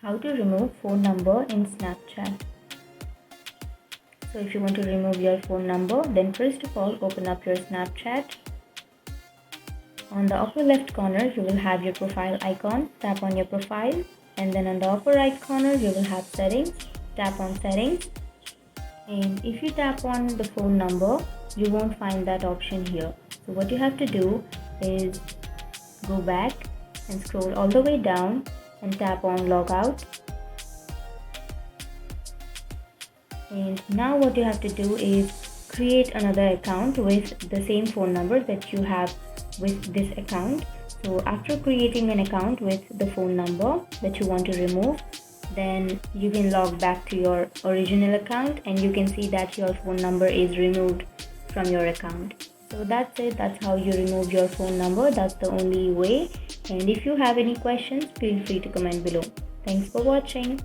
How to remove phone number in Snapchat. So if you want to remove your phone number, then first of all open up your Snapchat. On the upper left corner you will have your profile icon. Tap on your profile, and then on the upper right corner you will have settings. Tap on settings, and if you tap on the phone number you won't find that option here. So what you have to do is go back and scroll all the way down and tap on log out. And now what you have to do is create another account with the same phone number that you have with this account. So after creating an account with the phone number that you want to remove, then you can log back to your original account and you can see that your phone number is removed from your account. So that's it. That's how you remove your phone number. That's the only way. And if you have any questions, feel free to comment below. Thanks for watching.